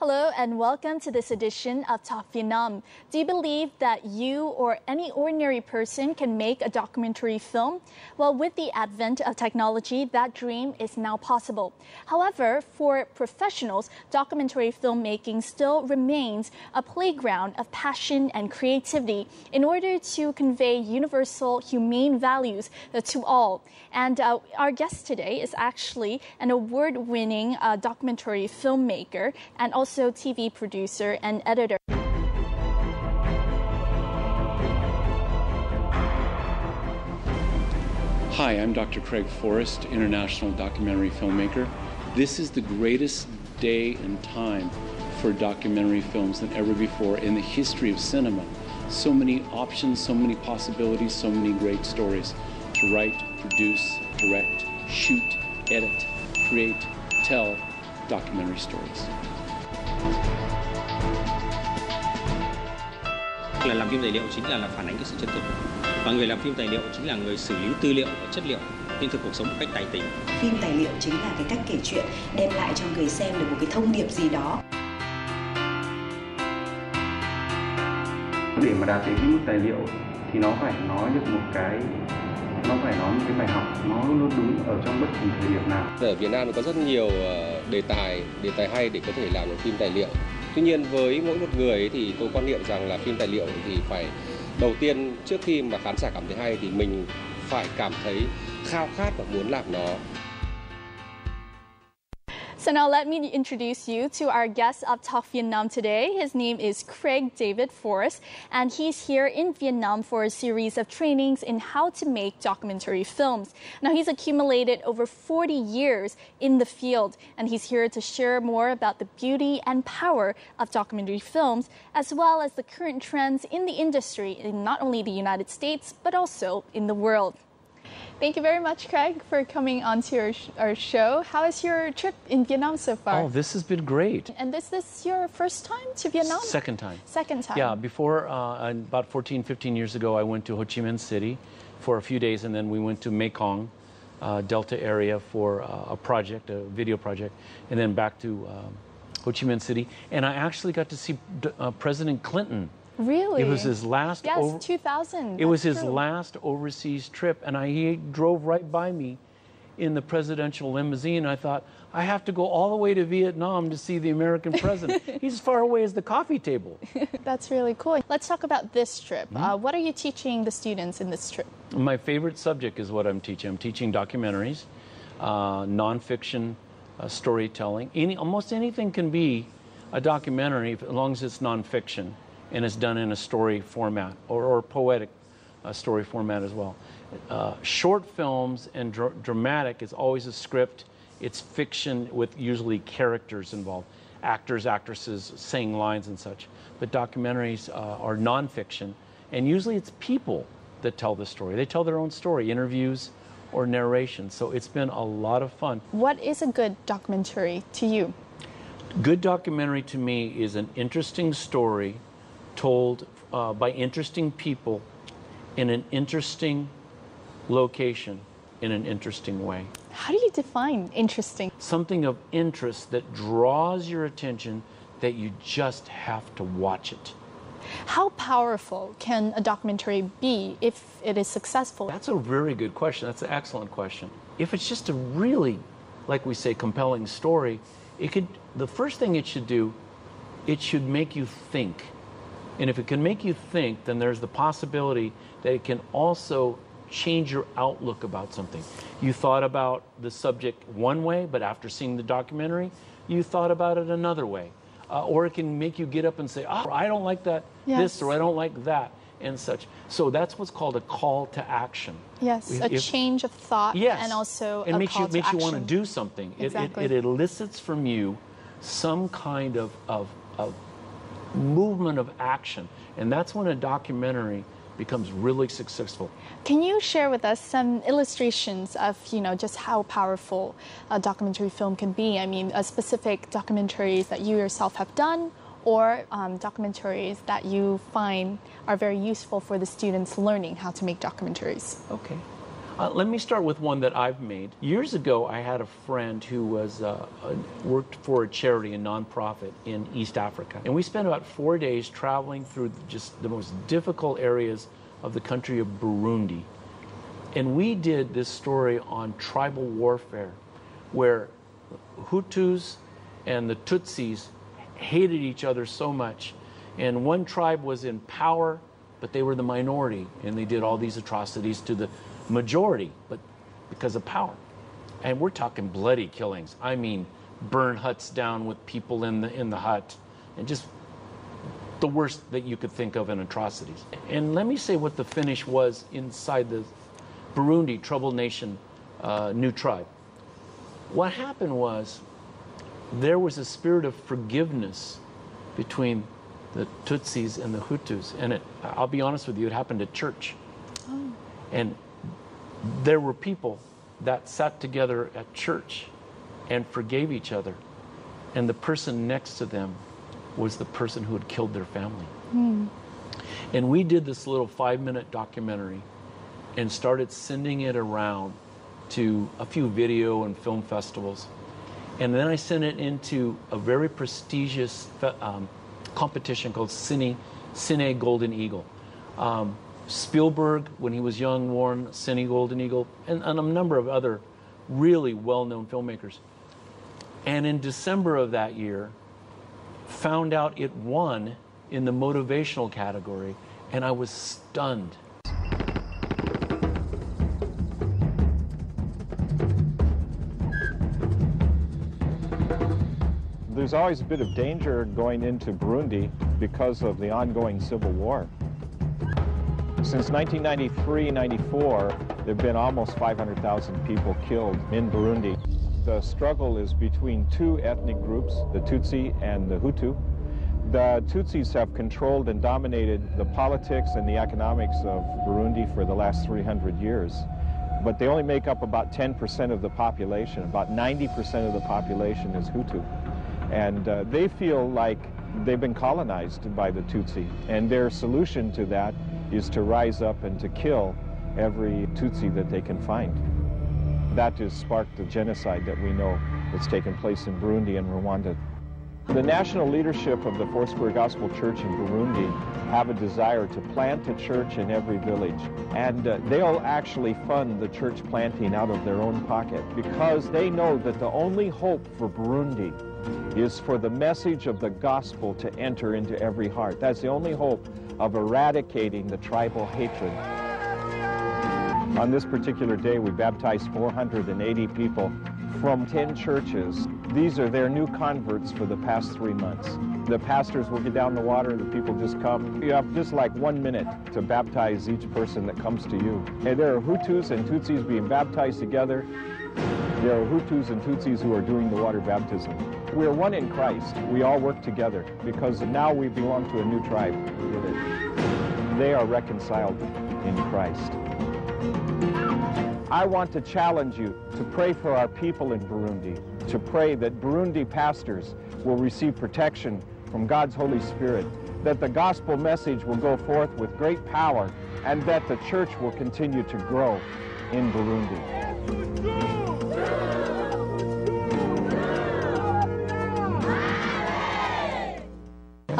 Hello and welcome to this edition of Talk Vietnam. Do you believe that you or any ordinary person can make a documentary film? Well, with the advent of technology, that dream is now possible. However, for professionals, documentary filmmaking still remains a playground of passion and creativity in order to convey universal humane values to all. And our guest today is actually an award-winning documentary filmmaker and also TV producer and editor. Hi, I'm Dr. Craig Forrest, international documentary filmmaker. This is the greatest day and time for documentary films than ever before in the history of cinema. So many options, so many possibilities, so many great stories to write, produce, direct, shoot, edit, create, tell documentary stories. Làm phim tài liệu chính là phản ánh cái sự chân thực, và người làm phim tài liệu chính là người xử lý tư liệu và chất liệu hiện thực cuộc sống một cách tài tình. Phim tài liệu chính là cái cách kể chuyện đem lại cho người xem được một cái thông điệp gì đó. Để mà đạt đến cái mức tài liệu thì nó phải nói được một cái bài học nó luôn đúng ở trong bất kỳ thời điểm nào. Ở Việt Nam có rất nhiều đề tài hay để có thể làm được phim tài liệu. Tuy nhiên với mỗi một người ấy thì tôi quan niệm rằng là phim tài liệu thì phải đầu tiên trước khi mà khán giả cảm thấy hay thì mình phải cảm thấy khao khát và muốn làm nó. So now let me introduce you to our guest of Talk Vietnam today. His name is Craig David Forrest, and he's here in Vietnam for a series of trainings in how to make documentary films. Now, he's accumulated over 40 years in the field, and he's here to share more about the beauty and power of documentary films, as well as the current trends in the industry in not only the United States, but also in the world. Thank you very much, Craig, for coming onto our show. How is your trip in Vietnam so far? Oh, this has been great. And is this your first time to Vietnam? Second time. Second time. Yeah, before, about 14, 15 years ago, I went to Ho Chi Minh City for a few days, and then we went to Mekong Delta area for a project, a video project, and then back to Ho Chi Minh City. And I actually got to see President Clinton. Really? It was his last. Yes, 2000. It was his last overseas trip, and he drove right by me in the presidential limousine. I thought, I have to go all the way to Vietnam to see the American president. He's as far away as the coffee table. That's really cool. Let's talk about this trip. What are you teaching the students in this trip? My favorite subject is what I'm teaching. I'm teaching documentaries, nonfiction storytelling. Almost anything can be a documentary as long as it's nonfiction and it's done in a story format or poetic story format as well. Short films and dramatic is always a script. It's fiction with usually characters involved, actors, actresses saying lines and such. But documentaries are nonfiction, and usually it's people that tell the story. They tell their own story, interviews or narration. So it's been a lot of fun. What is a good documentary to you? Good documentary to me is an interesting story told by interesting people in an interesting location in an interesting way. How do you define interesting? Something of interest that draws your attention that you just have to watch it. How powerful can a documentary be if it is successful? That's a very good question. That's an excellent question. If it's just a really, like we say, compelling story, the first thing it should do, it should make you think. And if it can make you think, then there's the possibility that it can also change your outlook about something. You thought about the subject one way, but after seeing the documentary, you thought about it another way. Or it can make you get up and say, oh, I don't like that, this, or I don't like that, and such. So that's what's called a call to action. Yes, a change of thought, and also a call to action. It makes you want to do something. Exactly. It elicits from you some kind of movement of action, and that's when a documentary becomes really successful. Can you share with us some illustrations of, just how powerful a documentary film can be? I mean, specific documentaries that you yourself have done, or documentaries that you find are very useful for the students learning how to make documentaries. Okay. Let me start with one that I've made. Years ago, I had a friend who was worked for a charity, a nonprofit in East Africa. And we spent about 4 days traveling through just the most difficult areas of the country of Burundi. And we did this story on tribal warfare, where Hutus and the Tutsis hated each other so much. And one tribe was in power, but they were the minority, and they did all these atrocities to the majority, but because of power. And we're talking bloody killings. I mean, burn huts down with people in the hut, and just the worst that you could think of in atrocities. And let me say what the finish was inside the Burundi troubled nation, new tribe. What happened was there was a spirit of forgiveness between the Tutsis and the Hutus, and I'll be honest with you, it happened at church. Oh. And there were people that sat together at church and forgave each other, and the person next to them was the person who had killed their family. And we did this little 5-minute documentary and started sending it around to a few video and film festivals. And then I sent it into a very prestigious competition called Cine Golden Eagle. Spielberg, when he was young, won Cine Golden Eagle, and a number of other really well-known filmmakers. And in December of that year, found out it won in the motivational category, and I was stunned. There's always a bit of danger going into Burundi because of the ongoing civil war. Since 1993-94, there have been almost 500,000 people killed in Burundi. The struggle is between two ethnic groups, the Tutsi and the Hutu. The Tutsis have controlled and dominated the politics and the economics of Burundi for the last 300 years. But they only make up about 10% of the population. About 90% of the population is Hutu. And they feel like they've been colonized by the Tutsi. And their solution to that is to rise up and to kill every Tutsi that they can find. That has sparked the genocide that we know that's taken place in Burundi and Rwanda. The national leadership of the Foursquare Gospel Church in Burundi have a desire to plant a church in every village. And they'll actually fund the church planting out of their own pocket, because they know that the only hope for Burundi is for the message of the gospel to enter into every heart. That's the only hope of eradicating the tribal hatred. On this particular day, we baptized 480 people from 10 churches. These are their new converts for the past 3 months. The pastors will get down the water, the people just come. You have just like 1 minute to baptize each person that comes to you. And there are Hutus and Tutsis being baptized together. There are Hutus and Tutsis who are doing the water baptism. We are one in Christ. We all work together because now we belong to a new tribe. They are reconciled in Christ. I want to challenge you to pray for our people in Burundi, to pray that Burundi pastors will receive protection from God's Holy Spirit, that the gospel message will go forth with great power, and that the church will continue to grow in Burundi.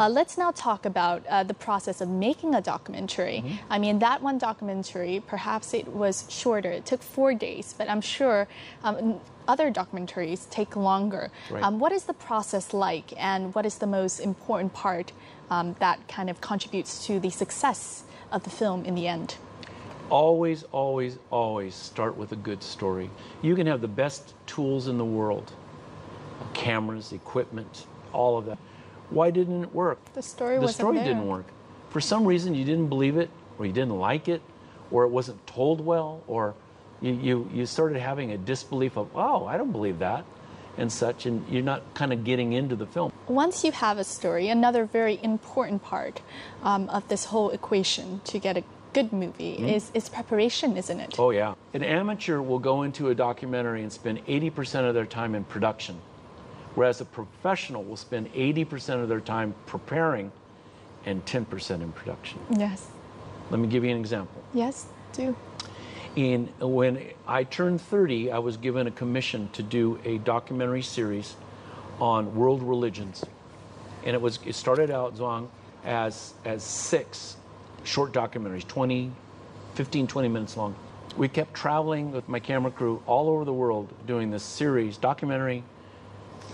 Let's now talk about the process of making a documentary. I mean, that one documentary, perhaps it was shorter. It took 4 days, but I'm sure other documentaries take longer. Right. What is the process like, and what is the most important part that kind of contributes to the success of the film in the end? Always, always, always start with a good story. You can have the best tools in the world, cameras, equipment, all of that. Why didn't it work? The story wasn't there. Didn't work. For some reason, you didn't believe it, or you didn't like it, or it wasn't told well, or you started having a disbelief of, oh, I don't believe that, and such, and you're not kind of getting into the film. Once you have a story, another very important part of this whole equation to get a good movie is preparation, isn't it? Oh, yeah. An amateur will go into a documentary and spend 80% of their time in production, whereas a professional will spend 80% of their time preparing and 10% in production. Yes. Let me give you an example. Yes, do. And when I turned 30, I was given a commission to do a documentary series on world religions. And it started out, Zhuang, as 6 short documentaries, 15, 20 minutes long. We kept traveling with my camera crew all over the world doing this series, documentary,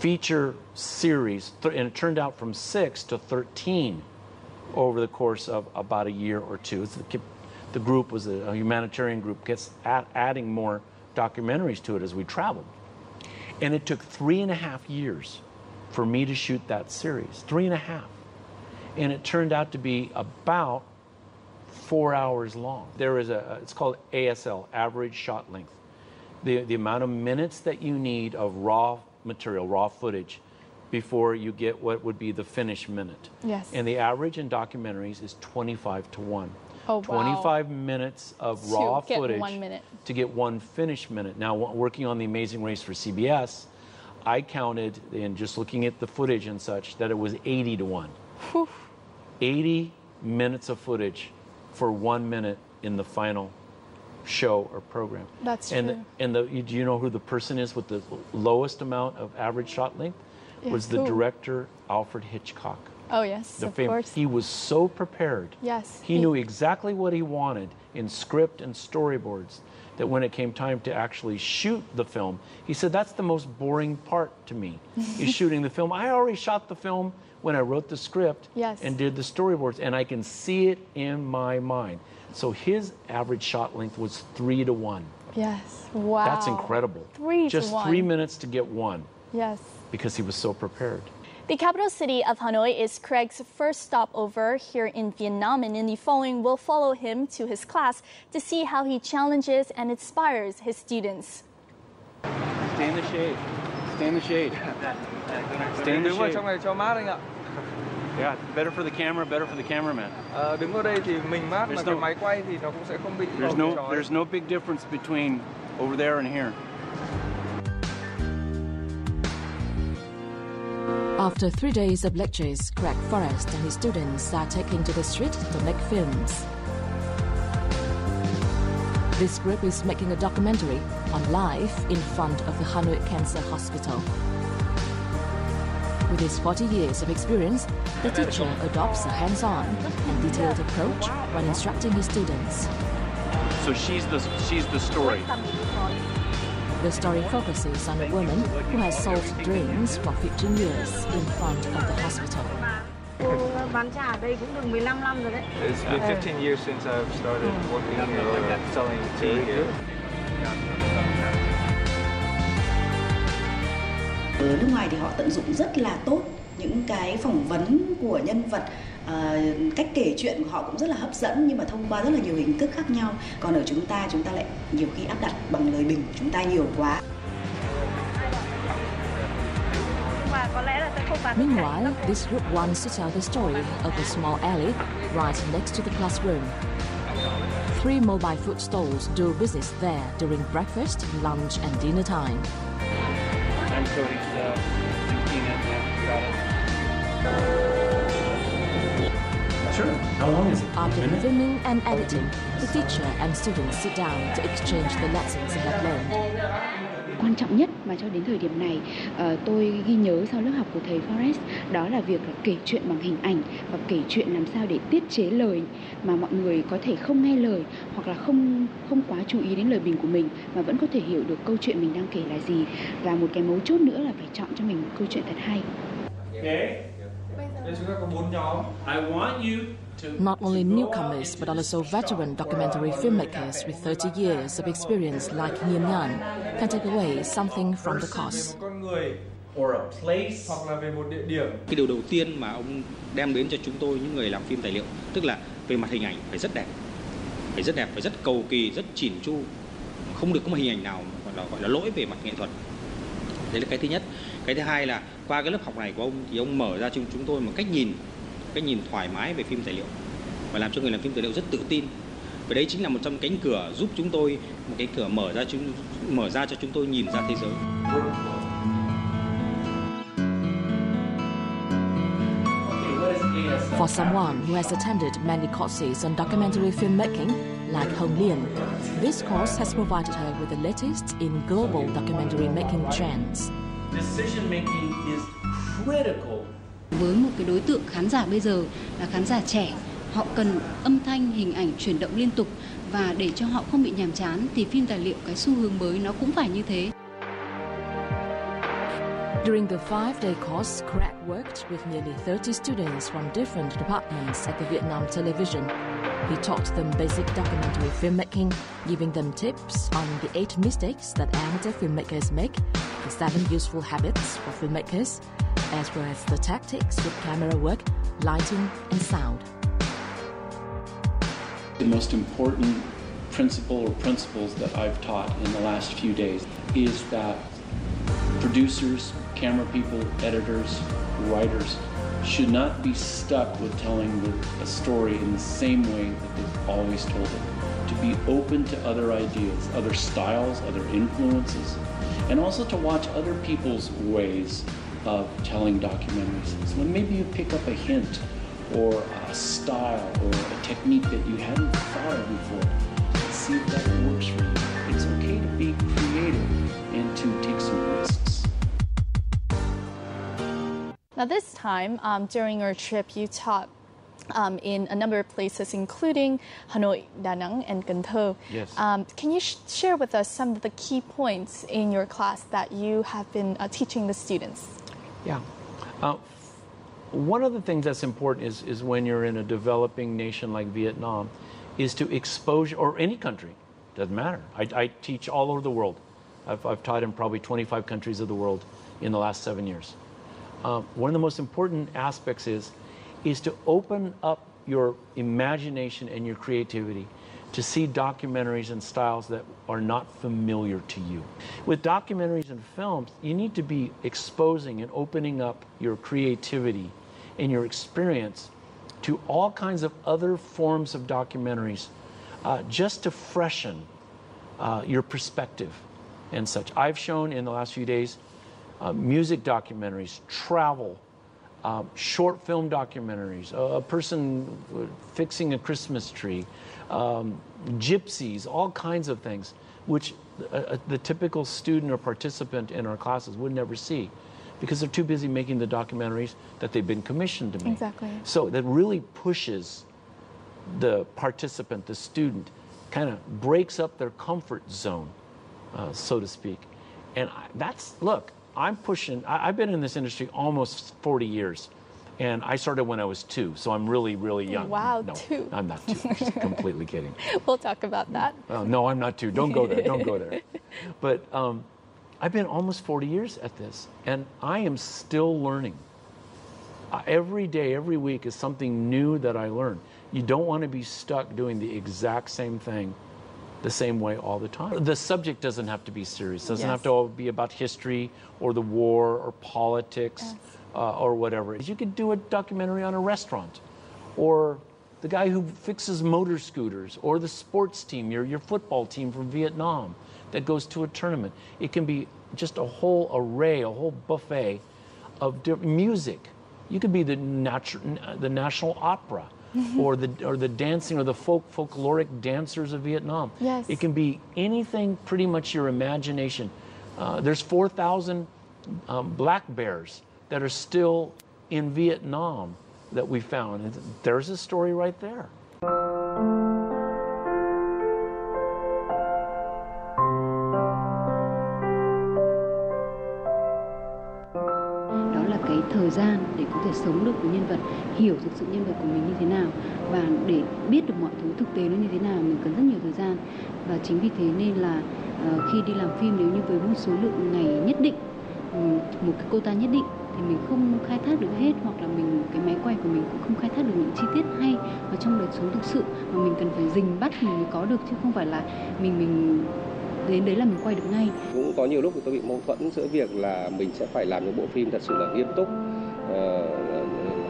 feature series, and it turned out from 6 to 13 over the course of about a year or two. The group was a humanitarian group, gets adding more documentaries to it as we traveled. And it took 3.5 years for me to shoot that series, 3.5. And it turned out to be about 4 hours long. There is it's called ASL, average shot length. The amount of minutes that you need of raw material, raw footage, before you get what would be the finished minute. Yes. And the average in documentaries is 25-1. Oh, wow. 25 minutes of raw footage 1 minute. to get 1 finished minute. Now, working on The Amazing Race for CBS, I counted, and just looking at the footage and such, that it was 80-1. Whew. 80 minutes of footage for 1 minute in the final show or program. That's true. And do you know who the person is with the lowest amount of average shot length? Yes, was the who? Director Alfred Hitchcock. Oh, yes, of course. He was so prepared. Yes. He knew exactly what he wanted in script and storyboards, that when it came time to actually shoot the film, he said, that's the most boring part to me, is shooting the film. I already shot the film when I wrote the script and did the storyboards, and I can see it in my mind. So his average shot length was 3-1. Yes, wow. That's incredible. 3 Just to 1. 3 minutes to get 1. Yes. Because he was so prepared. The capital city of Hanoi is Craig's first stopover here in Vietnam, and in the following, we'll follow him to his class to see how he challenges and inspires his students. Stay in the shade. Stay in the shade. Stay in the shade. Trong này cho mát anh ạ. Yeah, better for the camera, better for the cameraman. Đứng ở đây thì mình mát, mà cái máy quay thì nó cũng sẽ không bị There's no big difference between over there and here. After 3 days of lectures, Craig Forrest and his students are taken to the street to make films. This group is making a documentary on life in front of the Hanoi Cancer Hospital. With his 40 years of experience, the teacher adopts a hands-on and detailed approach when instructing his students. So she's the story. The story focuses on a woman who has solved dreams for 15 years in front of the hospital. It's been 15 years since I've started working or selling tea here. Ở nước ngoài thì họ tận dụng rất là tốt những cái phỏng vấn của nhân vật, cách kể chuyện của họ cũng rất là hấp dẫn, nhưng mà thông qua rất là nhiều hình thức khác nhau. Còn ở chúng ta lại nhiều khi áp đặt bằng lời bình của chúng ta nhiều quá. Meanwhile, this group wants to tell the story of a small alley right next to the classroom. 3 mobile food stalls do business there during breakfast, lunch and dinner time. I'm Cody's Sure. How long is it? After the filming and editing, the teacher and students sit down to exchange the lessons they have learned. Quan trọng nhất mà cho đến thời điểm này tôi ghi nhớ sau lớp học của thầy Forrest, đó là việc kể chuyện bằng hình ảnh và kể chuyện làm sao để tiết chế lời mà mọi người có thể không nghe lời hoặc là không quá chú ý đến lời bình của mình mà vẫn có thể hiểu được câu chuyện mình đang kể là gì. Và một cái mấu chốt nữa là phải chọn cho mình một câu chuyện thật hay. Đây chúng ta có 4 nhóm. I want you to Not only newcomers, but also veteran documentary filmmakers with 30 years of experience like Nhiên Nhan can take away something from the course. Con người or a place. hoặc là về một địa điểm. Cái điều đầu tiên mà ông đem đến cho chúng tôi những người làm phim tài liệu, tức là về mặt hình ảnh phải rất đẹp, phải rất cầu kỳ, rất chỉn chu, không được có một hình ảnh nào gọi là lỗi về mặt nghệ thuật. Đấy là cái thứ nhất. Cái thứ hai là qua cái lớp học này của ông thì ông mở ra cho chúng tôi một cách nhìn thoải mái về phim tài liệu và làm cho người làm phim tài liệu rất tự tin. Và đấy chính là một trong cánh cửa giúp chúng tôi, một cái cửa mở ra cho chúng tôi nhìn ra thế giới. For someone who has attended many courses on documentary filmmaking, like Hồng Liên. This course has provided her with the latest in global documentary making trends. Decision making is critical. Với một cái đối tượng khán giả bây giờ là khán giả trẻ, họ cần âm thanh, hình ảnh chuyển động liên tục, và để cho họ không bị nhàm chán thì phim tài liệu cái xu hướng mới nó cũng phải như thế. During the 5-day course, Craig worked with nearly 30 students from different departments at the Vietnam television. He taught them basic documentary filmmaking, giving them tips on the 8 mistakes that amateur filmmakers make, the 7 useful habits for filmmakers, as well as the tactics with camera work, lighting and sound. The most important principle or principles that I've taught in the last few days is that producers, camera people, editors, writers should not be stuck with telling a story in the same way that they've always told it. To be open to other ideas, other styles, other influences, and also to watch other people's ways of telling documentaries. So maybe you pick up a hint or a style or a technique that you hadn't thought of before. See if that works for you. It's okay to be creative and to take some risks. Now this time, during your trip, you taught in a number of places, including Hanoi, Da Nang, and Cần Thơ. Yes. Can you share with us some of the key points in your class that you have been teaching the students? Yeah. One of the things that's important is when you're in a developing nation like Vietnam, is to expose, or any country, doesn't matter. I teach all over the world. I've taught in probably 25 countries of the world in the last 7 years. One of the most important aspects is to open up your imagination and your creativity to see documentaries and styles that are not familiar to you. With documentaries and films, you need to be exposing and opening up your creativity and your experience to all kinds of other forms of documentaries, just to freshen your perspective and such. I've shown in the last few days music documentaries, travel, short film documentaries, a person fixing a Christmas tree, gypsies, all kinds of things, which the typical student or participant in our classes would never see, because they're too busy making the documentaries that they've been commissioned to make. Exactly. So that really pushes the participant, the student, kind of breaks up their comfort zone, so to speak. And look, I'm pushing, I've been in this industry almost 40 years. And I started when I was 2, so I'm really, really young. Wow, no, 2. I'm not 2. I'm just completely kidding. We'll talk about that. No, I'm not 2. Don't go there. Don't go there. But I've been almost 40 years at this, and I am still learning. Every day, every week is something new that I learn. You don't want to be stuck doing the exact same thing the same way all the time. The subject doesn't have to be serious. It doesn't have to be about history or the war or politics. Yes. Or whatever. You could do a documentary on a restaurant, or the guy who fixes motor scooters, or the sports team, your football team from Vietnam that goes to a tournament. It can be just a whole array, a whole buffet of music. You could be the national opera, or the dancing, or the folkloric dancers of Vietnam. Yes. It can be anything, pretty much your imagination. There's 4,000 black bears that are still in Vietnam that we found. And there's a story right there. Đó là cái thời gian để có thể sống được với nhân vật, hiểu thực sự nhân vật của mình như thế nào, và để biết được mọi thứ thực tế nó như thế nào, mình cần rất nhiều thời gian. Và chính vì thế nên là khi đi làm phim, nếu như với một số lượng ngày nhất định, một cái quota nhất định, thì mình không khai thác được hết, hoặc là cái máy quay của mình cũng không khai thác được những chi tiết hay và trong đời sống thực sự, mà mình cần phải rình bắt mình mới có được, chứ không phải là mình đến đấy là mình quay được ngay. Cũng có nhiều lúc tôi bị mâu thuẫn giữa việc là mình sẽ phải làm những bộ phim thật sự là nghiêm túc,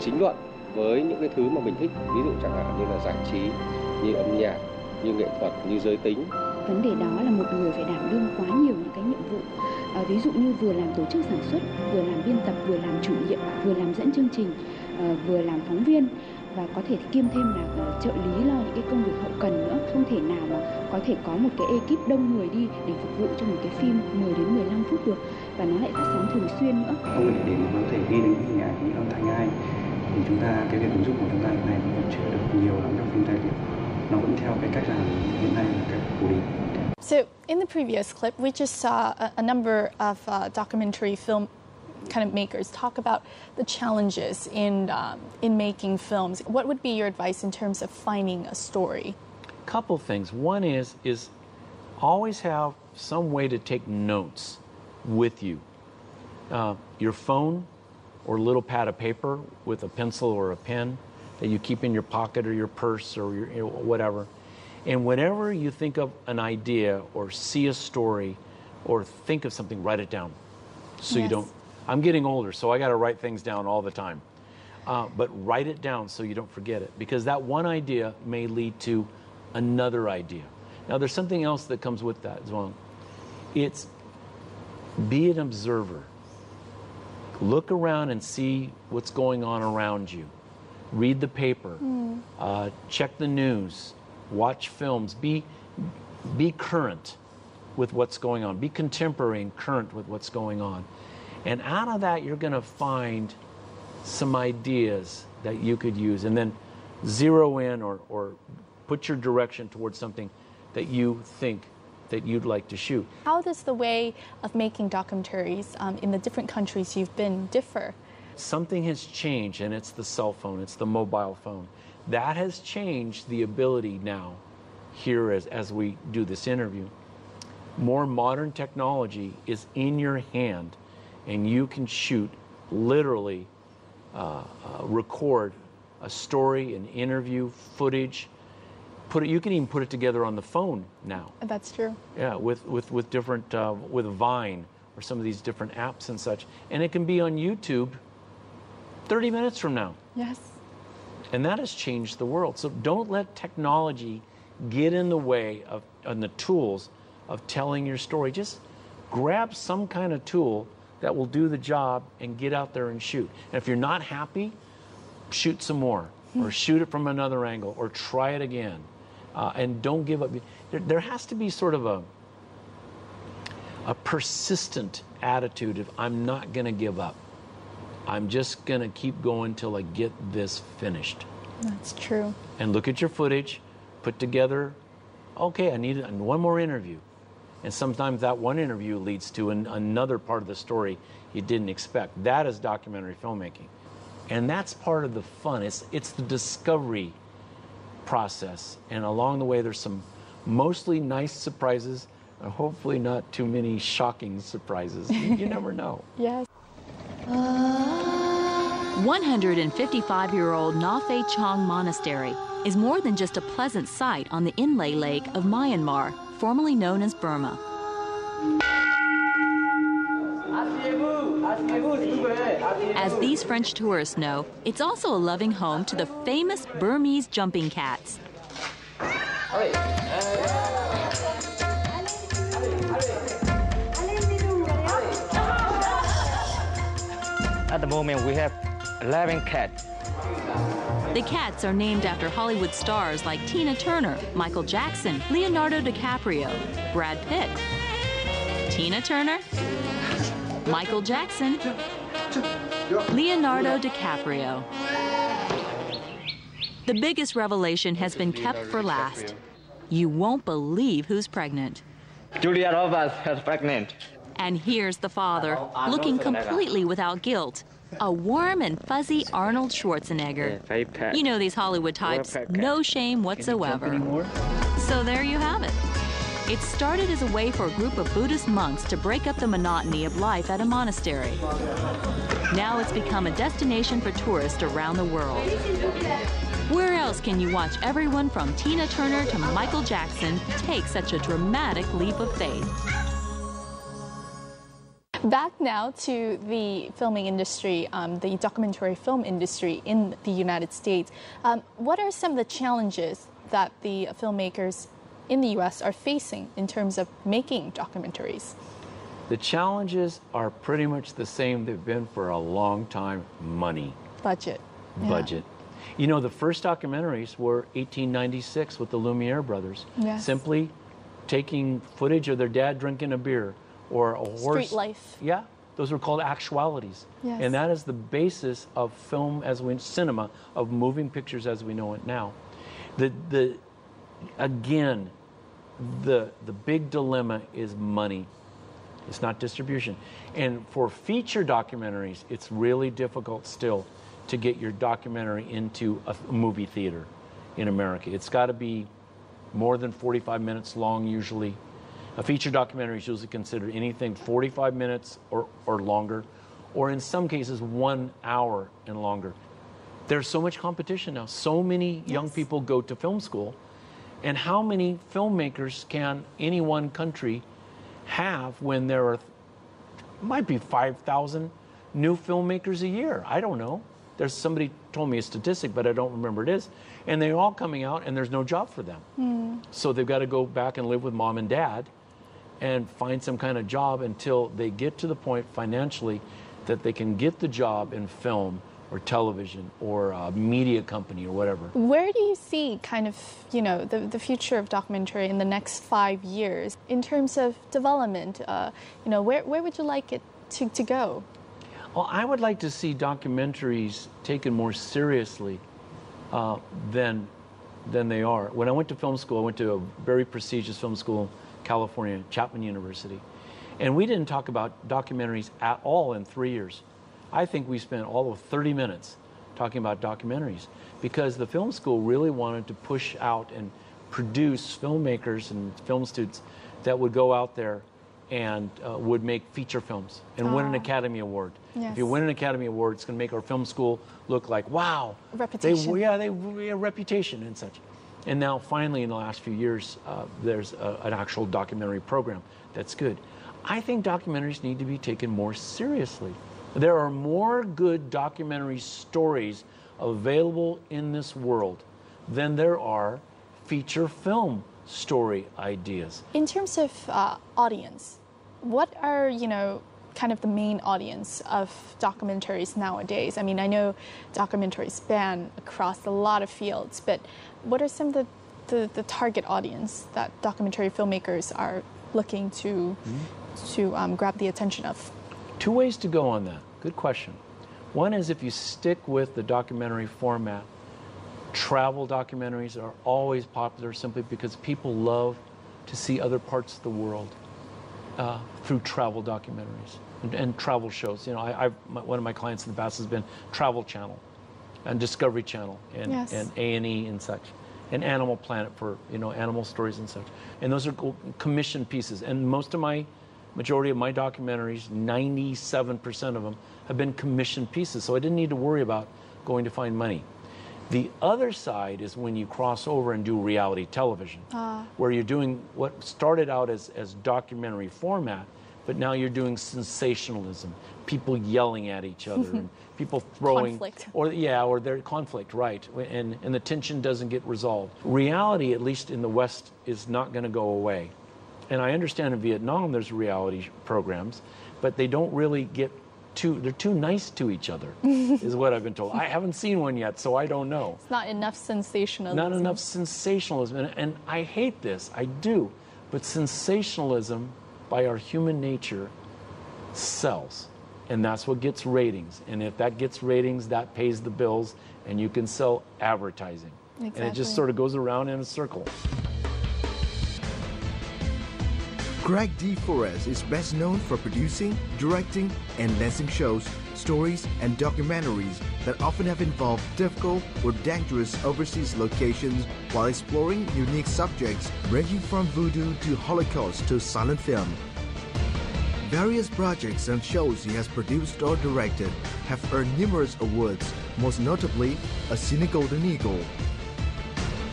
chính luận với những cái thứ mà mình thích, ví dụ chẳng hạn như là giải trí, như âm nhạc, như nghệ thuật, như giới tính. Vấn đề đó là một người phải đảm đương quá nhiều những cái nhiệm vụ. Ví dụ như vừa làm tổ chức sản xuất, vừa làm biên tập, vừa làm chủ nhiệm, vừa làm dẫn chương trình, vừa làm phóng viên. và có thể kiêm thêm là trợ lý lo những cái công việc hậu cần nữa. Không thể nào mà có thể có một cái ekip đông người đi để phục vụ cho một cái phim 10 đến 15 phút được, và nó lại phát sóng thường xuyên nữa. Không để mà có thể ghi được hình ảnh, âm thanh ai thì chúng ta, cái việc ứng dụng của chúng ta hiện nay vẫn chưa được nhiều lắm trong phim tài liệu. Nó vẫn theo cái cách làm hiện nay là cách cổ điển. So in the previous clip, we just saw a number of documentary film kind of makers talk about the challenges in making films. What would be your advice in terms of finding a story? Couple things. One is always have some way to take notes with you. Your phone or a little pad of paper with a pencil or a pen that you keep in your pocket or your purse or your whatever. And whenever you think of an idea or see a story or think of something, write it down so you don't. I'm getting older, so I got to write things down all the time. But write it down so you don't forget it, because that one idea may lead to another idea. Now, there's something else that comes with that as well. It's be an observer. Look around and see what's going on around you. Read the paper. Check the news. Watch films. Be current with what's going on. Be contemporary and current with what's going on. And out of that, you're going to find some ideas that you could use, and then zero in or put your direction towards something that you think that you'd like to shoot. How does the way of making documentaries in the different countries you've been differ? Something has changed, and it's the cell phone, it's the mobile phone. That has changed the ability now, here as we do this interview. More modern technology is in your hand, and you can shoot, literally record a story, an interview, footage. You can even put it together on the phone now. That's true. Yeah, with different, with Vine or some of these different apps and such. And it can be on YouTube 30 minutes from now. Yes. And that has changed the world. So don't let technology get in the way of the tools of telling your story. Just grab some kind of tool that will do the job and get out there and shoot. And if you're not happy, shoot some more, or shoot it from another angle, or try it again. And don't give up. There has to be sort of a persistent attitude of, I'm not going to give up. I'm just going to keep going till I get this finished. That's true. And look at your footage, put together, okay, I need one more interview. And sometimes that one interview leads to another part of the story you didn't expect. That is documentary filmmaking. And that's part of the fun. It's the discovery process. And along the way, there's some mostly nice surprises, and hopefully not too many shocking surprises. You never know. Yes. 155-year-old Nafe Chong Monastery is more than just a pleasant sight on the inlay lake of Myanmar, formerly known as Burma. As these French tourists know, it's also a loving home to the famous Burmese jumping cats. At the moment, we have 11 cats. The cats are named after Hollywood stars like Tina Turner, Michael Jackson, Leonardo DiCaprio, Brad Pitt. Tina Turner, Michael Jackson, Leonardo DiCaprio. The biggest revelation has been kept for last. You won't believe who's pregnant. Julia Roberts is pregnant. And here's the father, looking completely without guilt. A warm and fuzzy Arnold Schwarzenegger. You know these Hollywood types, no shame whatsoever. So there you have it. It started as a way for a group of Buddhist monks to break up the monotony of life at a monastery. Now it's become a destination for tourists around the world. Where else can you watch everyone from Tina Turner to Michael Jackson take such a dramatic leap of faith? Back now to the filming industry, the documentary film industry in the United States. What are some of the challenges that the filmmakers in the U.S. are facing in terms of making documentaries? The challenges are pretty much the same they've been for a long time. Money. Budget. Budget. You know, the first documentaries were 1896 with the Lumiere brothers. Yes. Simply taking footage of their dad drinking a beer or a horse. Street life. Yeah, those were called actualities. Yes. And that is the basis of film cinema, of moving pictures as we know it now. Again, the big dilemma is money. It's not distribution. And for feature documentaries, it's really difficult still to get your documentary into a movie theater in America. It's got to be more than 45 minutes long usually. A feature documentary is usually considered anything 45 minutes or longer, or in some cases 1 hour and longer. There's so much competition now. So many young people go to film school. And how many filmmakers can any one country have when there are, might be 5,000 new filmmakers a year? I don't know. There's somebody told me a statistic, but I don't remember it is. And they're all coming out and there's no job for them. So they've got to go back and live with mom and dad and find some kind of job until they get to the point financially that they can get the job in film or television or a media company or whatever. Where do you see kind of, you know, the future of documentary in the next 5 years in terms of development? You know, where would you like it to go? Well, I would like to see documentaries taken more seriously than they are. When I went to film school, I went to a very prestigious film school in California, Chapman University. And we didn't talk about documentaries at all in 3 years. I think we spent all of 30 minutes talking about documentaries because the film school really wanted to push out and produce filmmakers and film students that would go out there and would make feature films and win an Academy Award. Yes. If you win an Academy Award, it's going to make our film school look like, wow. Reputation. They have reputation and such. And now finally in the last few years, there's an actual documentary program that's good. I think documentaries need to be taken more seriously. There are more good documentary stories available in this world than there are feature film story ideas. In terms of audience, what are, you know, kind of the main audience of documentaries nowadays? I mean, I know documentaries span across a lot of fields, but what are some of the target audience that documentary filmmakers are looking to grab the attention of? Two ways to go on that. Good question. One is if you stick with the documentary format, travel documentaries are always popular simply because people love to see other parts of the world through travel documentaries and travel shows. You know, one of my clients in the past has been Travel Channel and Discovery Channel and A&E and such, and Animal Planet for, you know, animal stories and such. And those are commissioned pieces. And majority of my documentaries, 97% of them, have been commissioned pieces. So I didn't need to worry about going to find money. The other side is when you cross over and do reality television, where you're doing what started out as documentary format, but now you're doing sensationalism, people yelling at each other, and people throwing conflict. or their conflict, right? And the tension doesn't get resolved. Reality, at least in the West, is not going to go away. And I understand in Vietnam there's reality programs, but they don't really get they're too nice to each other, is what I've been told. I haven't seen one yet, so I don't know. It's not enough sensationalism. Not enough sensationalism. And I hate this, I do. But sensationalism, by our human nature, sells. And that's what gets ratings. And if that gets ratings, that pays the bills, and you can sell advertising. Exactly. And it just sort of goes around in a circle. Craig D. Forrest is best known for producing, directing, and lensing shows, stories, and documentaries that often have involved difficult or dangerous overseas locations while exploring unique subjects ranging from voodoo to Holocaust to silent film. Various projects and shows he has produced or directed have earned numerous awards, most notably a Cine Golden Eagle.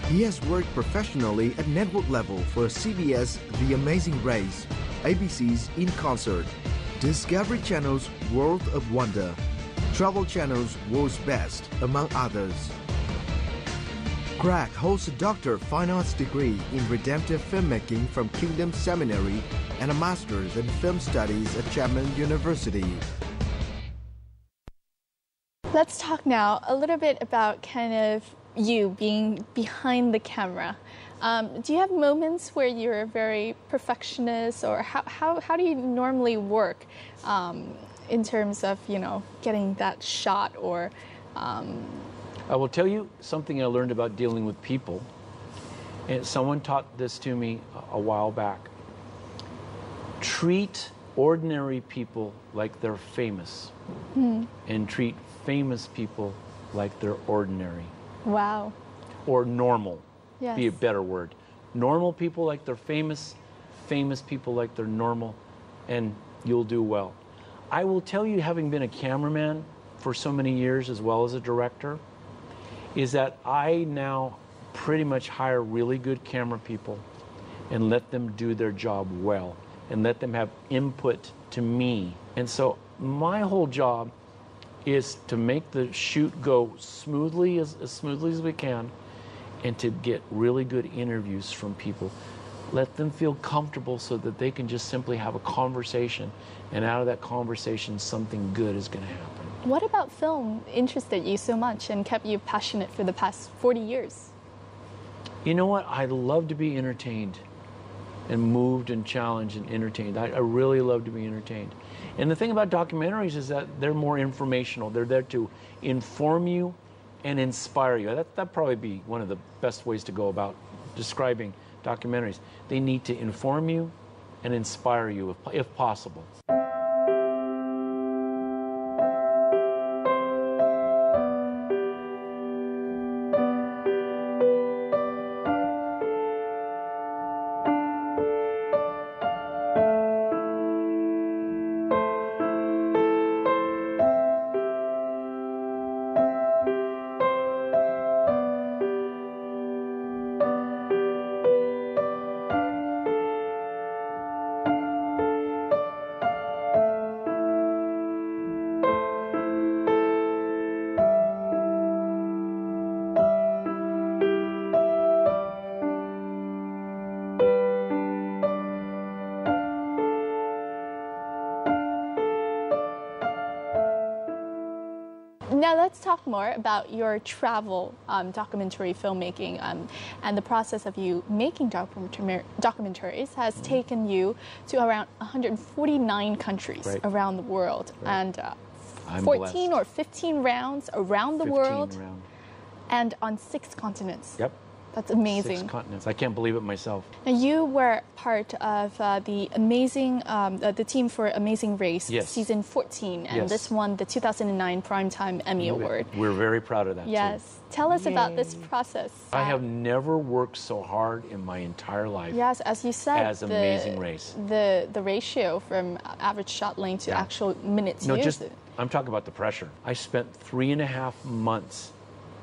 He has worked professionally at network level for CBS The Amazing Race, ABC's In Concert, Discovery Channel's World of Wonder, Travel Channel's World's Best, among others. Craig holds a Doctor of Fine Arts degree in Redemptive Filmmaking from Kingdom Seminary and a Master's in Film Studies at Chapman University. Let's talk now a little bit about kind of you being behind the camera. Do you have moments where you're very perfectionist, or how do you normally work in terms of, you know, getting that shot? Or I will tell you something I learned about dealing with people. And someone taught this to me a while back. Treat ordinary people like they're famous, and treat famous people like they're ordinary. Wow. Or normal, Yes. be a better word. Normal people like they're famous, famous people like they're normal, and you'll do well. I will tell you, having been a cameraman for so many years as well as a director, is that I now pretty much hire really good camera people and let them do their job well and let them have input to me. And so my whole job is to make the shoot go smoothly as smoothly as we can, and to get really good interviews from people. Let them feel comfortable so that they can just simply have a conversation, and out of that conversation something good is going to happen. What about film interested you so much and kept you passionate for the past 40 years? You know what? I love to be entertained and moved and challenged and entertained. I really love to be entertained. And the thing about documentaries is that they're more informational. They're there to inform you and inspire you. That'd probably be one of the best ways to go about describing documentaries. They need to inform you and inspire you if possible. Now let's talk more about your travel documentary filmmaking, and the process of you making documentaries has taken you to around 149 countries around the world, and 14 or 15 rounds around the world, and on 6 continents. Yep. That's amazing. 6 continents. I can't believe it myself. Now, you were part of the team for Amazing Race, season 14, and this won the 2009 Primetime Emmy Award. We're very proud of that. Yes. Too. Tell us about this process. I have never worked so hard in my entire life. Yes, as you said, as Amazing Race. The ratio from average shot length to actual minutes used. I'm talking about the pressure. I spent 3.5 months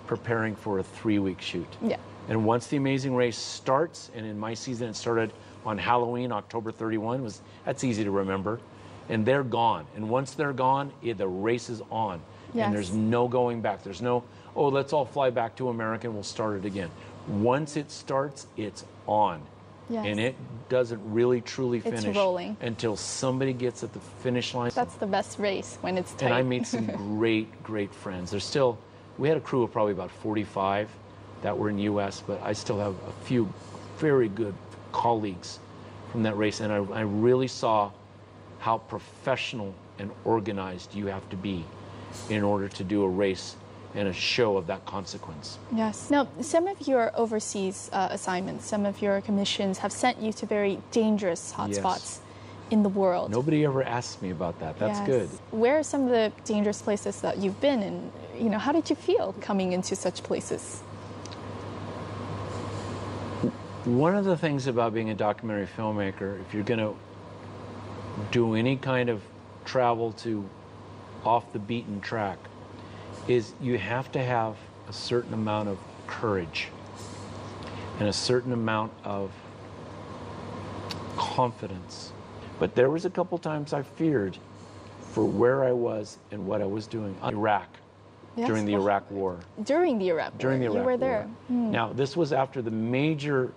preparing for a 3-week shoot. Yeah. And once the Amazing Race starts, and in my season it started on Halloween, October 31, that's easy to remember, and they're gone. And once they're gone, the race is on. Yes. And there's no going back. There's no, oh, let's all fly back to America and we'll start it again. Once it starts, it's on. Yes. And it doesn't really truly finish until somebody gets at the finish line. That's the best race, when it's tight. And I made some great friends. We had a crew of probably about 45 that were in the U.S., but I still have a few very good colleagues from that race, and I really saw how professional and organized you have to be in order to do a race and a show of that consequence. Yes. Now, some of your overseas assignments, some of your commissions have sent you to very dangerous hotspots in the world. Nobody ever asked me about that. That's good. Where are some of the dangerous places that you've been, and how did you feel coming into such places? One of the things about being a documentary filmmaker, if you're going to do any kind of travel to off the beaten track, is you have to have a certain amount of courage and a certain amount of confidence. But there was a couple times I feared for where I was and what I was doing. Iraq, during the Iraq War. During the Iraq War. During the Iraq War. You were there. Now, this was after the major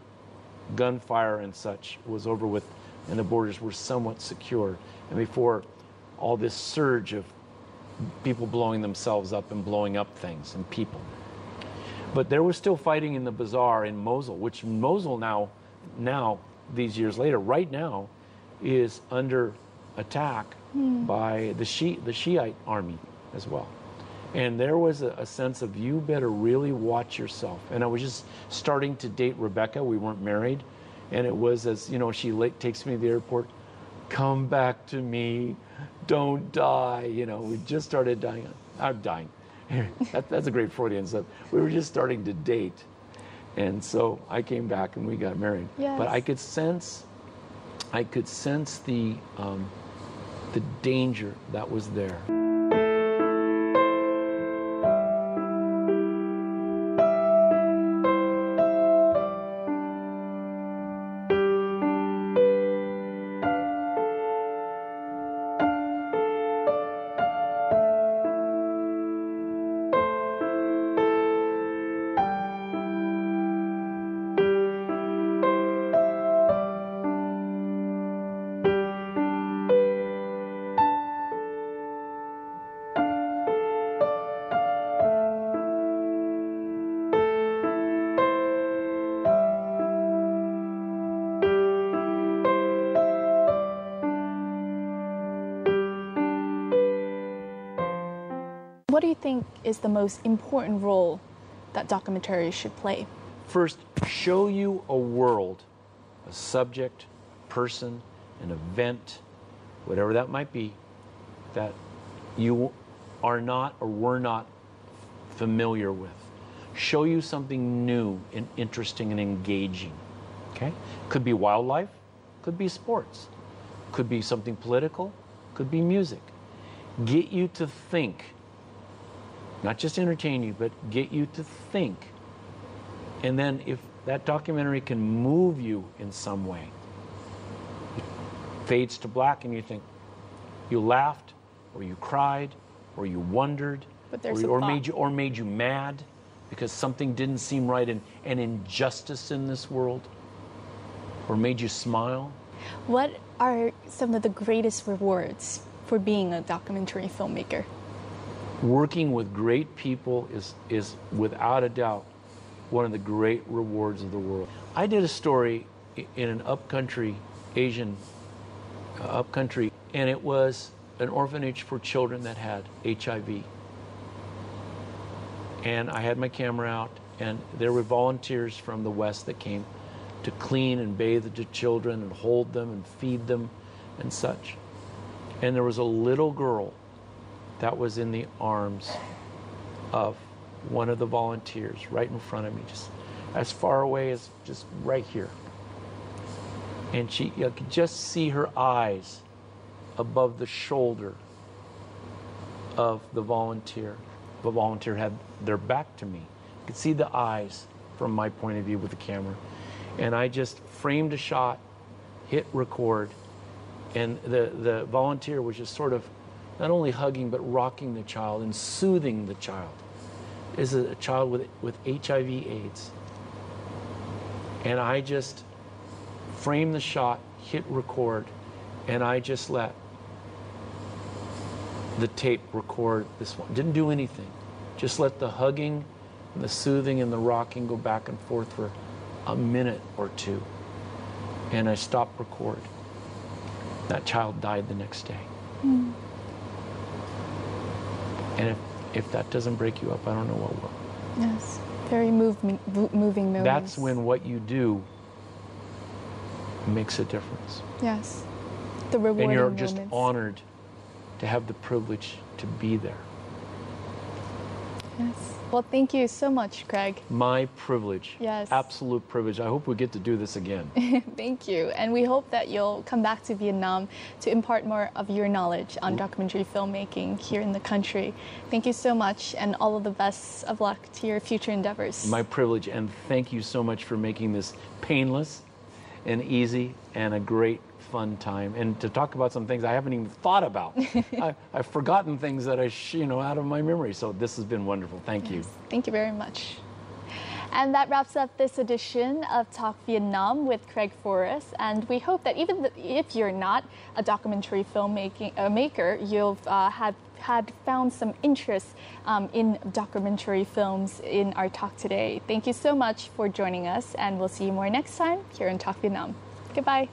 gunfire and such was over with, and the borders were somewhat secure, and before all this surge of people blowing themselves up and blowing up things and people. But there was still fighting in the bazaar in Mosul, which Mosul now these years later, right now, is under attack by the Shiite army as well. And there was a sense of, you better really watch yourself. And I was just starting to date Rebecca. We weren't married. And it was, as you know, she takes me to the airport, come back to me, don't die. You know, we just started dying. I'm dying. That's a great Freudian stuff. We were just starting to date. And so I came back and we got married. Yes. But I could sense the danger that was there. What do you think is the most important role that documentaries should play? First, show you a world, a subject, person, an event, whatever that might be, that you are not or were not familiar with. Show you something new and interesting and engaging. Okay? Could be wildlife, could be sports, could be something political, could be music. Get you to think. Not just entertain you, but get you to think. And then if that documentary can move you in some way, it fades to black and you think, you laughed, or you cried, or you wondered, or made you mad because something didn't seem right, and an injustice in this world, or made you smile. What are some of the greatest rewards for being a documentary filmmaker? Working with great people is without a doubt one of the great rewards of the world. I did a story in an upcountry, Asian upcountry, and it was an orphanage for children that had HIV. And I had my camera out, and there were volunteers from the West that came to clean and bathe the children and hold them and feed them and such. And there was a little girl that was in the arms of one of the volunteers right in front of me, just as far away as just right here. And you could just see her eyes above the shoulder of the volunteer. The volunteer had their back to me. You could see the eyes from my point of view with the camera. And I just framed a shot, hit record, and the volunteer was just sort of not only hugging, but rocking the child and soothing the child. This is a child with HIV/AIDS. And I just framed the shot, hit record, and I just let the tape record this one. Didn't do anything. Just let the hugging and the soothing and the rocking go back and forth for a minute or two. And I stopped record. That child died the next day. Mm. And if that doesn't break you up, I don't know what will. Yes, very moving moments. That's when what you do makes a difference. Yes, the rewarding moments. And you're moments. just honored to have the privilege to be there. Yes. Well, thank you so much, Craig. My privilege. Yes. Absolute privilege. I hope we get to do this again. Thank you. And we hope that you'll come back to Vietnam to impart more of your knowledge on documentary filmmaking here in the country. Thank you so much, and all of the best of luck to your future endeavors. My privilege, and thank you so much for making this painless and easy and a great fun time, and to talk about some things I haven't even thought about. I've forgotten things that out of my memory. So this has been wonderful. Thank you. Thank you very much. And that wraps up this edition of Talk Vietnam with Craig Forrest. And we hope that even if you're not a documentary filmmaker, you've had found some interest in documentary films in our talk today. Thank you so much for joining us, and we'll see you more next time here in Talk Vietnam. Goodbye.